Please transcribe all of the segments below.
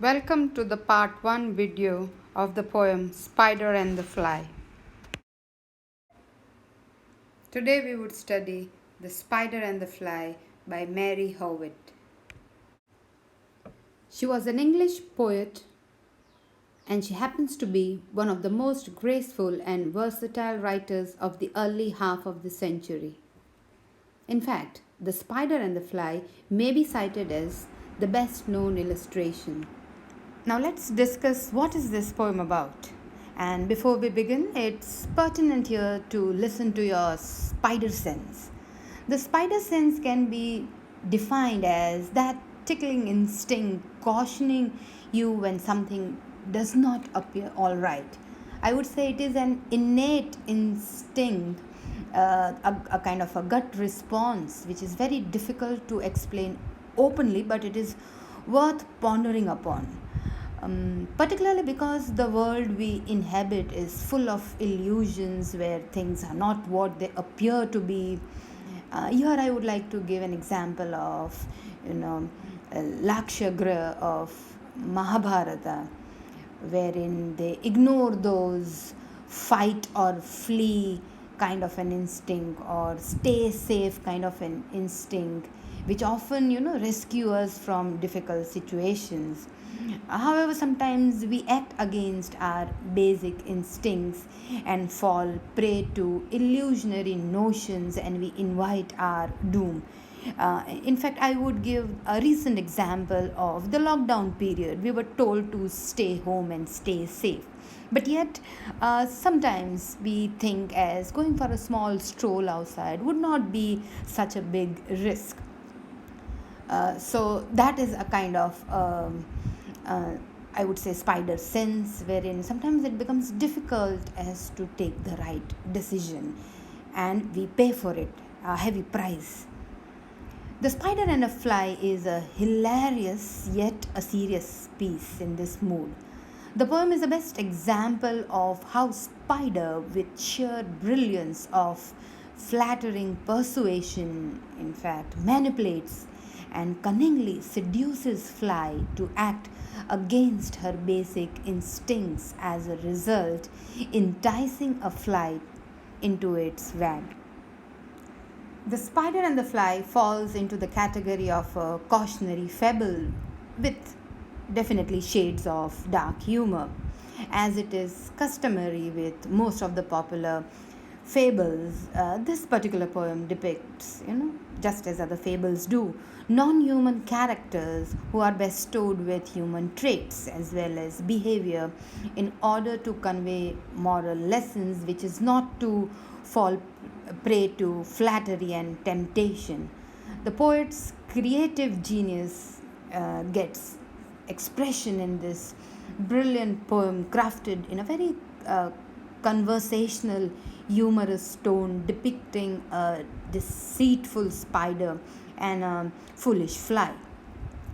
Welcome to the part 1 video of the poem Spider and the Fly. Today we would study The Spider and the Fly by Mary Howitt. She was an English poet and she happens to be one of the most graceful and versatile writers of the early half of the century. In fact, The Spider and the Fly may be cited as the best known illustration. Now let's discuss what is this poem about. And before we begin, it's pertinent here to listen to your spider sense. The spider sense can be defined as that tickling instinct cautioning you when something does not appear all right. I would say it is an innate instinct, a kind of a gut response, which is very difficult to explain openly, but it is worth pondering upon. Particularly because the world we inhabit is full of illusions where things are not what they appear to be. Here I would like to give an example of, Lakshagra of Mahabharata, wherein they ignore those fight or flee kind of an instinct or stay safe kind of an instinct, which often rescue us from difficult situations. However, sometimes we act against our basic instincts and fall prey to illusionary notions and we invite our doom. In fact, I would give a recent example of the lockdown period. We were told to stay home and stay safe. But yet, sometimes we think as going for a small stroll outside would not be such a big risk. So that is a kind of I would say spider sense, wherein sometimes it becomes difficult as to take the right decision and we pay for it a heavy price. The Spider and a Fly is a hilarious yet a serious piece in this mood. The poem is the best example of how Spider, with sheer brilliance of flattering persuasion, in fact, manipulates and cunningly seduces Fly to act against her basic instincts, as a result, enticing a fly into its web. The Spider and the Fly falls into the category of a cautionary fable with definitely shades of dark humor, as it is customary with most of the popular fables. This particular poem depicts, just as other fables do, non-human characters who are bestowed with human traits as well as behavior in order to convey moral lessons, which is not to fall prey to flattery and temptation. The poet's creative genius gets expression in this brilliant poem, crafted in a very conversational, humorous tone, depicting a deceitful spider and a foolish fly.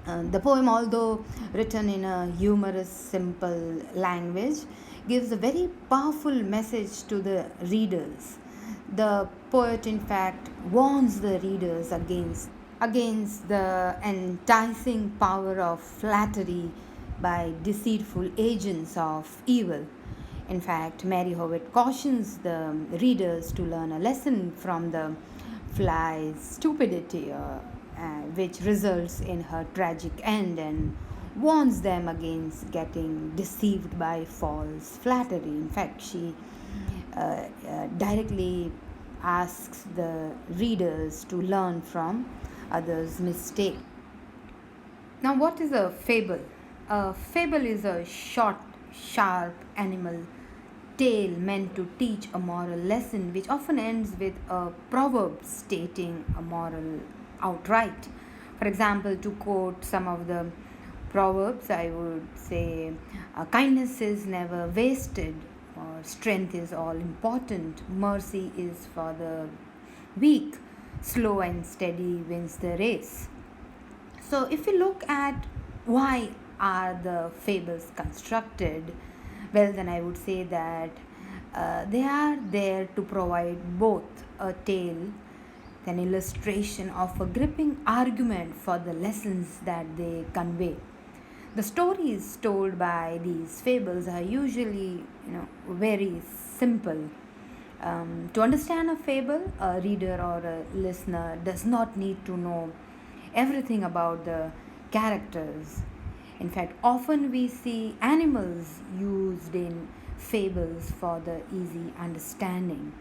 The poem, although written in a humorous, simple language, gives a very powerful message to the readers. The poet, in fact, warns the readers against the enticing power of flattery by deceitful agents of evil. In fact, Mary Howitt cautions the readers to learn a lesson from the fly's stupidity, which results in her tragic end, and warns them against getting deceived by false flattery. In fact, she directly asks the readers to learn from others' mistake. Now, what is a fable? A fable is a short, sharp animal tale meant to teach a moral lesson, which often ends with a proverb stating a moral outright. For example, to quote some of the proverbs, I would say, kindness is never wasted, or strength is all important, mercy is for the weak, slow and steady wins the race. So, if we look at why are the fables constructed, well, then I would say that they are there to provide both a tale, an illustration of a gripping argument for the lessons that they convey. The stories told by these fables are usually, very simple. To understand a fable, a reader or a listener does not need to know everything about the characters. In fact, often we see animals used in fables for the easy understanding.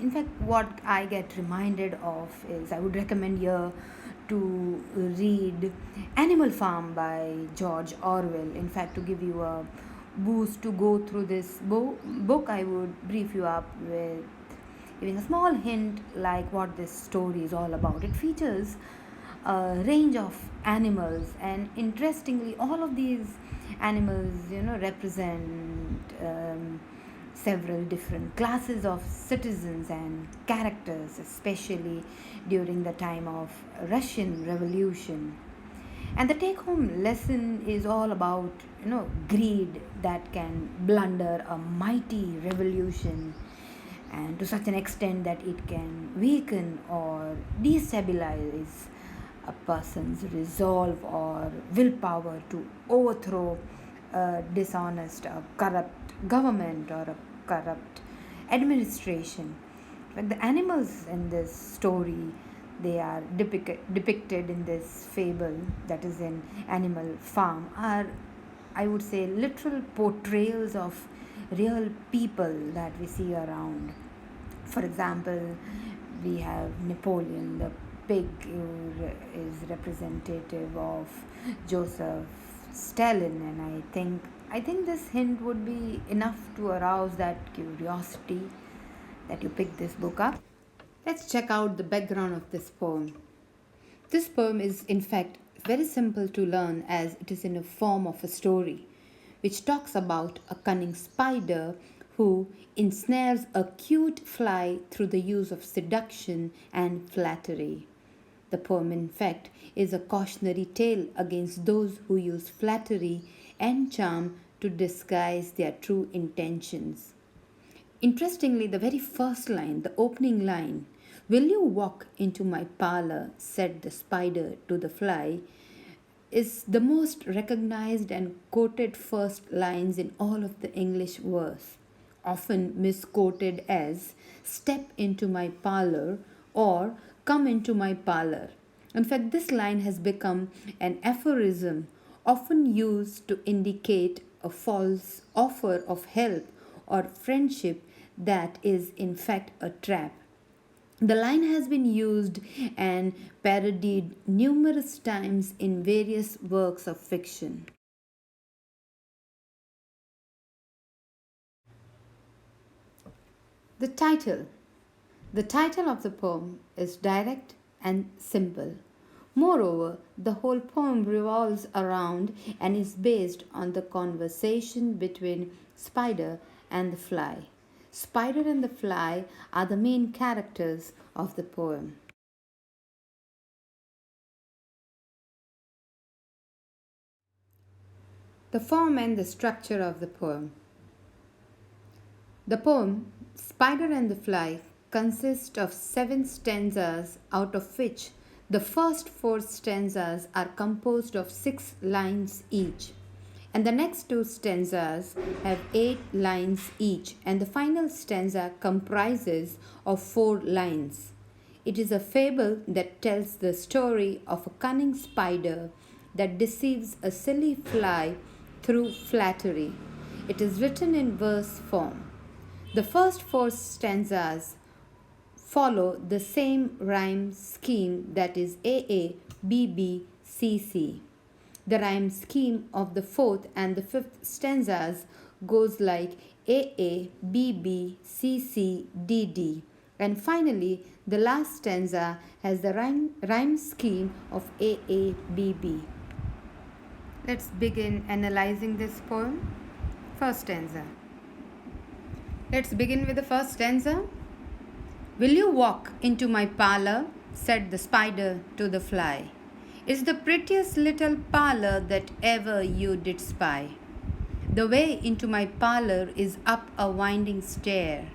In fact, what I get reminded of is I would recommend here to read Animal Farm by George Orwell. In fact, to give you a boost to go through this book, I would brief you up with giving a small hint like what this story is all about. It features a range of animals, and interestingly, all of these animals, represent several different classes of citizens and characters, especially during the time of Russian Revolution. And the take home lesson is all about, greed that can blunder a mighty revolution, and to such an extent that it can weaken or destabilize a person's resolve or willpower to overthrow a dishonest or corrupt government or a corrupt administration. Like the animals in this story, they are depicted in this fable, that is in Animal Farm, are, I would say, literal portrayals of real people that we see around. For example, we have Napoleon, the pig, who is representative of Joseph Stalin, and I think this hint would be enough to arouse that curiosity that you pick this book up. Let's check out the background of this poem. This poem is, in fact, very simple to learn as it is in the form of a story, which talks about a cunning spider who ensnares a cute fly through the use of seduction and flattery. The poem, in fact, is a cautionary tale against those who use flattery and charm to disguise their true intentions. Interestingly, the very first line, the opening line, "Will you walk into my parlor?" said the spider to the fly, is the most recognized and quoted first lines in all of the English verse, often misquoted as "step into my parlor" or "come into my parlor." In fact, this line has become an aphorism often used to indicate a false offer of help or friendship that is in fact a trap. The line has been used and parodied numerous times in various works of fiction. The title. The title of the poem is direct and simple. Moreover, the whole poem revolves around and is based on the conversation between Spider and the fly. Spider and the fly are the main characters of the poem. The form and the structure of the poem. The poem, Spider and the Fly, consists of 7 stanzas, out of which the first 4 stanzas are composed of 6 lines each, and the next 2 stanzas have 8 lines each, and the final stanza comprises of 4 lines. It is a fable that tells the story of a cunning spider that deceives a silly fly through flattery. It is written in verse form. The first 4 stanzas follow the same rhyme scheme, that is AA, BB, CC. The rhyme scheme of the 4th and the 5th stanzas goes like AA, BB, CC, DD. And finally, the last stanza has the rhyme scheme of AA, BB. Let's begin analyzing this poem. First stanza. Let's begin with the first stanza. "Will you walk into my parlor?" said the spider to the fly. "It's the prettiest little parlor that ever you did spy. The way into my parlor is up a winding stair,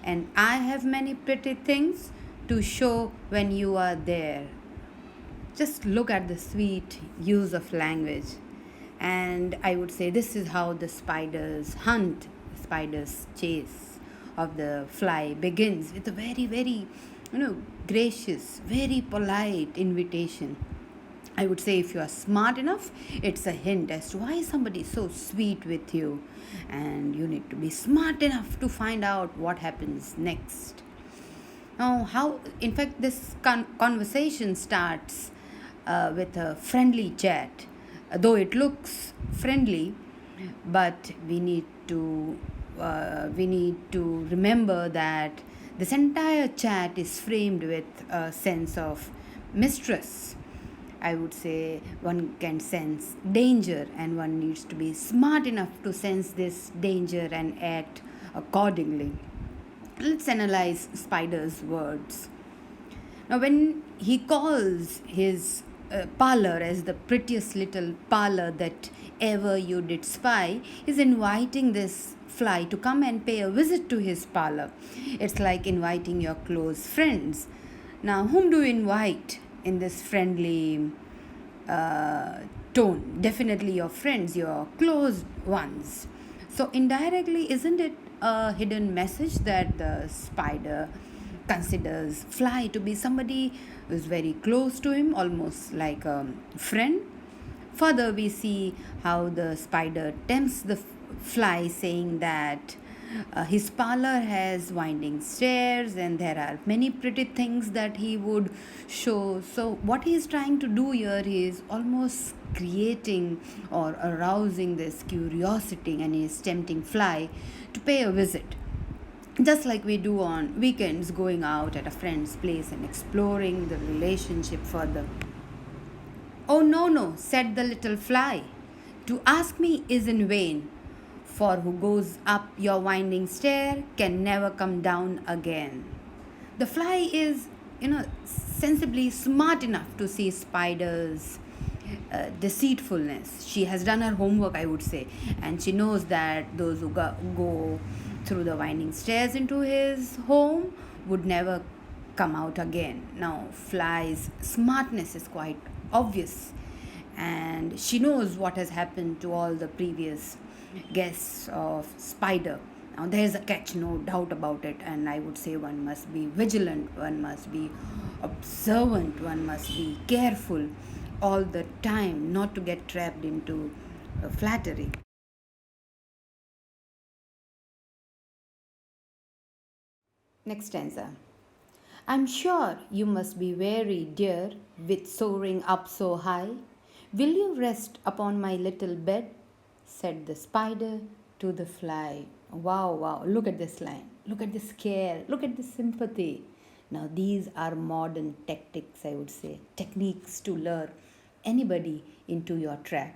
and I have many pretty things to show when you are there." Just look at the sweet use of language. And I would say this is how the spiders hunt, spiders chase of the fly begins with a very, very, gracious, very polite invitation. I would say if you are smart enough, it's a hint as to why somebody is so sweet with you. And you need to be smart enough to find out what happens next. Now, how, in fact, this conversation starts with a friendly chat. Though it looks friendly, but we need to remember that this entire chat is framed with a sense of mistress. I would say one can sense danger, and one needs to be smart enough to sense this danger and act accordingly. Let's analyze Spider's words. Now, when he calls his parlor as the prettiest little parlor that ever you did spy, he's inviting this fly to come and pay a visit to his parlor. It's like inviting your close friends. Now, whom do you invite in this friendly uh, tone? Definitely your friends, your close ones. So, indirectly, isn't it a hidden message that the spider considers fly to be somebody who is very close to him, almost like a friend? Further, we see how the spider tempts the fly, saying that his parlor has winding stairs and there are many pretty things that he would show. So, what he is trying to do here is almost creating or arousing this curiosity, and he is tempting fly to pay a visit, just like we do on weekends, going out at a friend's place and exploring the relationship further. Oh, no, no, said the little fly. To ask me is in vain, for who goes up your winding stair can never come down again. The fly is, sensibly smart enough to see spiders' deceitfulness. She has done her homework, I would say, and she knows that those who go through the winding stairs into his home would never come out again. Now, Fly's smartness is quite obvious, and she knows what has happened to all the previous guests of Spider. Now, there's a catch, no doubt about it, and I would say one must be vigilant, one must be observant, one must be careful all the time not to get trapped into flattery. Next stanza. I'm sure you must be weary, dear, with soaring up so high. Will you rest upon my little bed? Said the spider to the fly. Wow, wow, look at this line. Look at this care. Look at this sympathy. Now, these are modern tactics, I would say, techniques to lure anybody into your trap.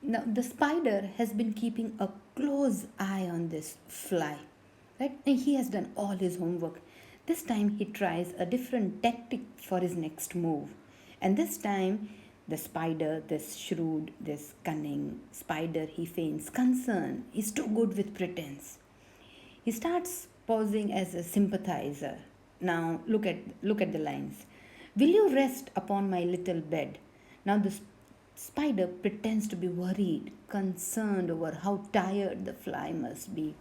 Now, the spider has been keeping a close eye on this fly, right? And he has done all his homework. This time, he tries a different tactic for his next move. And this time, the spider, this shrewd, this cunning spider, he feigns concern. He's too good with pretense. He starts posing as a sympathizer. Now look at the lines. Will you rest upon my little bed? Now the spider pretends to be worried, concerned over how tired the fly must be.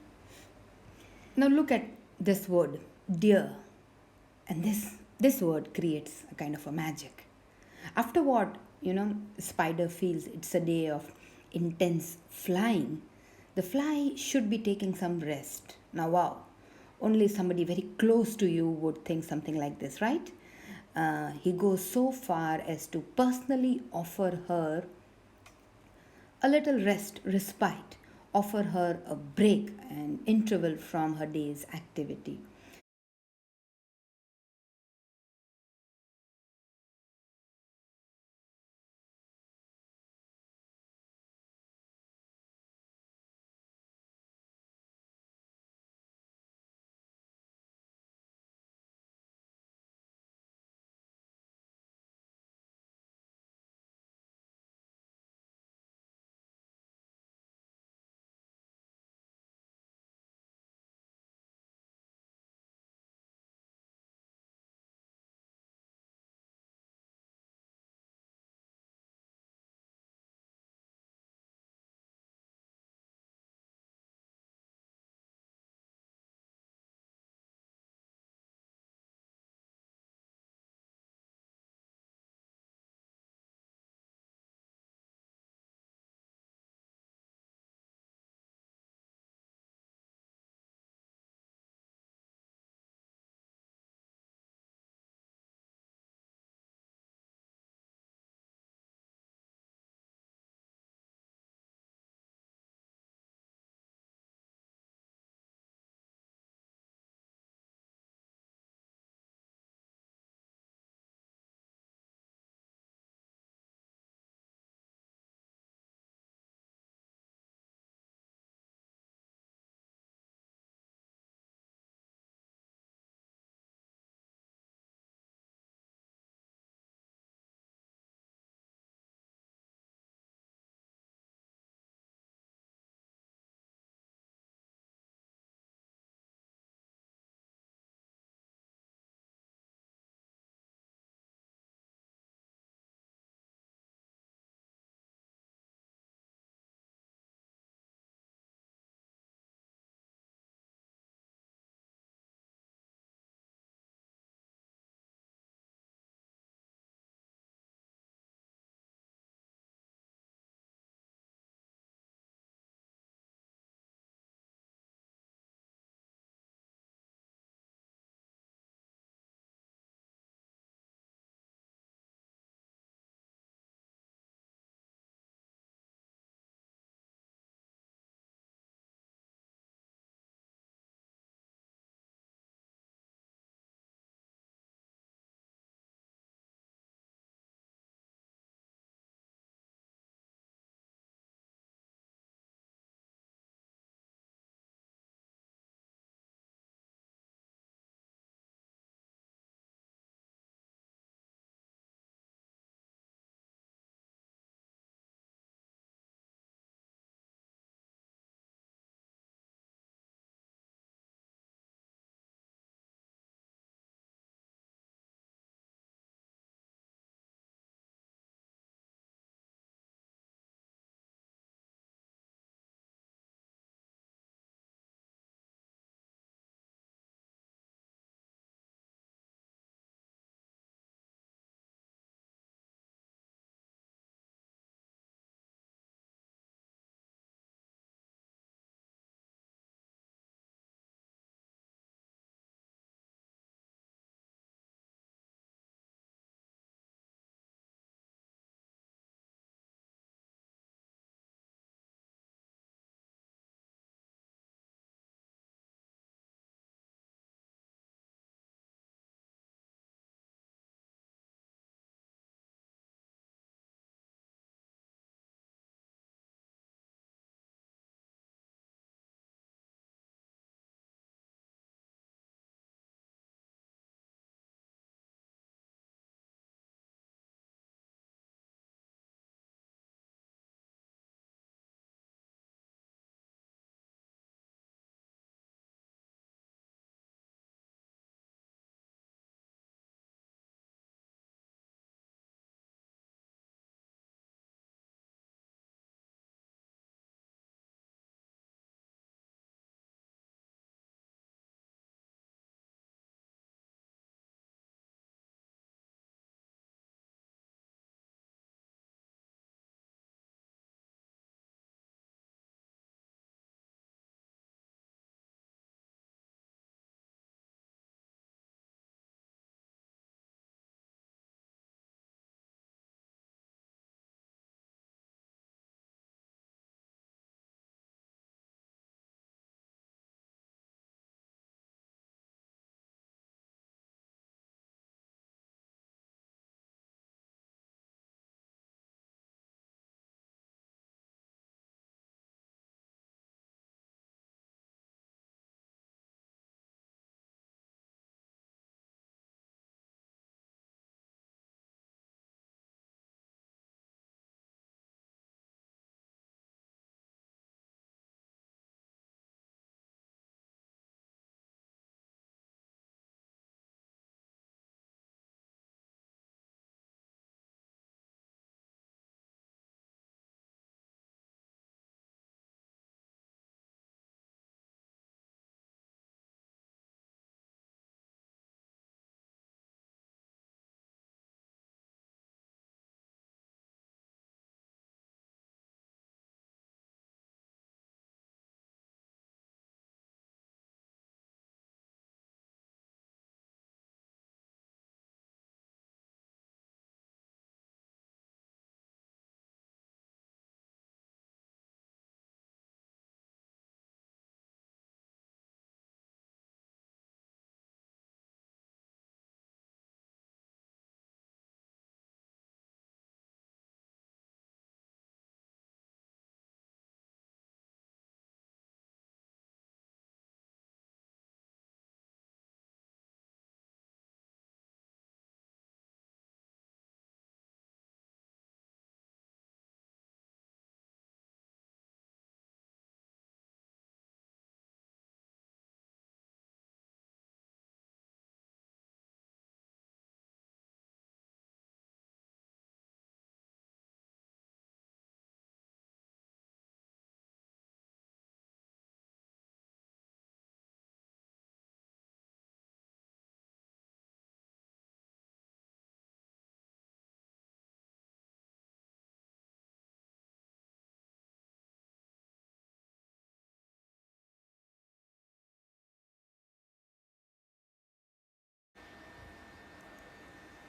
Now look at this word, dear. And this word creates a kind of a magic. After what, spider feels it's a day of intense flying, the fly should be taking some rest. Now, wow, only somebody very close to you would think something like this, right? He goes so far as to personally offer her a little rest, respite, offer her a break, an interval from her day's activity.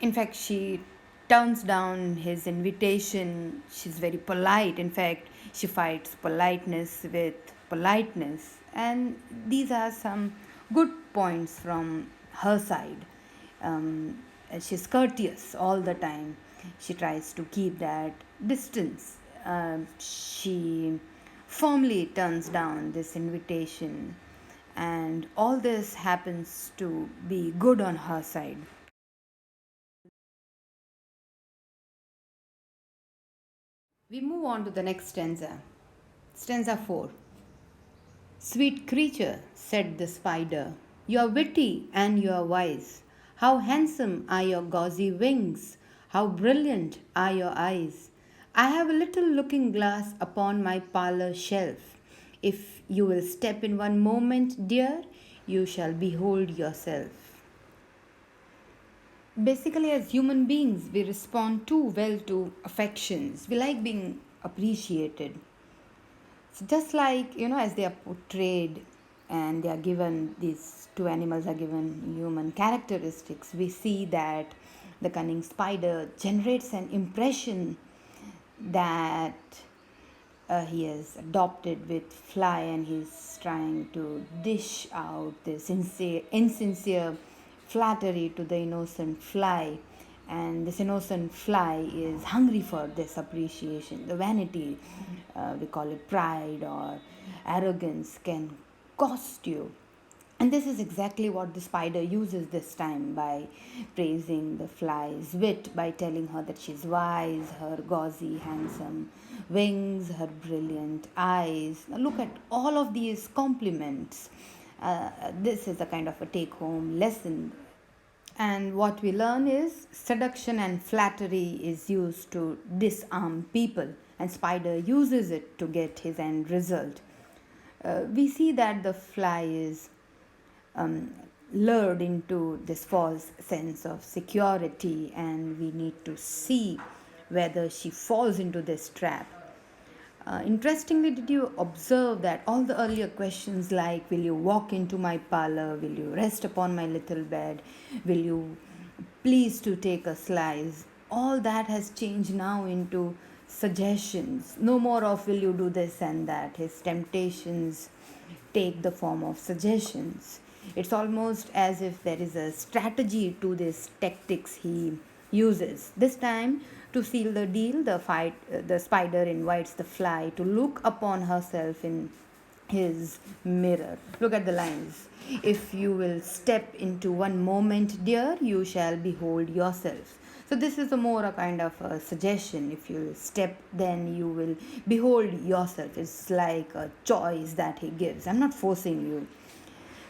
In fact, she turns down his invitation. She's very polite. In fact, she fights politeness with politeness. And these are some good points from her side. She's courteous all the time. She tries to keep that distance. She firmly turns down this invitation, and all this happens to be good on her side. We move on to the next stanza. Stanza 4. Sweet creature, said the spider, you are witty and you are wise. How handsome are your gauzy wings! How brilliant are your eyes! I have a little looking glass upon my parlour shelf. If you will step in one moment, dear, you shall behold yourself. Basically, as human beings, we respond too well to affections. We like being appreciated. So just like, as they are portrayed and they are given, these two animals are given human characteristics, we see that the cunning spider generates an impression that he is adopted with fly, and he's trying to dish out this insincere flattery to the innocent fly. And this innocent fly is hungry for this appreciation. The vanity, we call it pride or arrogance, can cost you. And this is exactly what the spider uses this time by praising the fly's wit, by telling her that she's wise, her gauzy, handsome wings, her brilliant eyes. Now, look at all of these compliments. This is a kind of a take home lesson. And what we learn is seduction and flattery is used to disarm people, and spider uses it to get his end result. We see that the fly is lured into this false sense of security, and we need to see whether she falls into this trap. Interestingly, did you observe that all the earlier questions like, will you walk into my parlor? Will you rest upon my little bed? Will you please to take a slice? All that has changed now into suggestions. No more of, will you do this and that? His temptations take the form of suggestions. It's almost as if there is a strategy to this tactics he uses. This time, to seal the deal, the spider invites the fly to look upon herself in his mirror. Look at the lines. If you will step into one moment, dear, you shall behold yourself. So this is a more a kind of a suggestion. If you step, then you will behold yourself. It's like a choice that he gives. I'm not forcing you.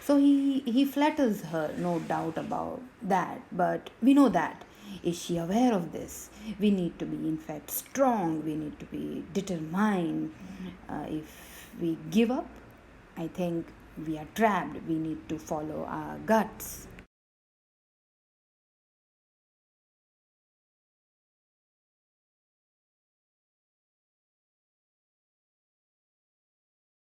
So he flatters her, no doubt about that. But we know that. Is she aware of this? We need to be, in fact, strong. We need to be determined. If we give up, I think we are trapped. We need to follow our guts.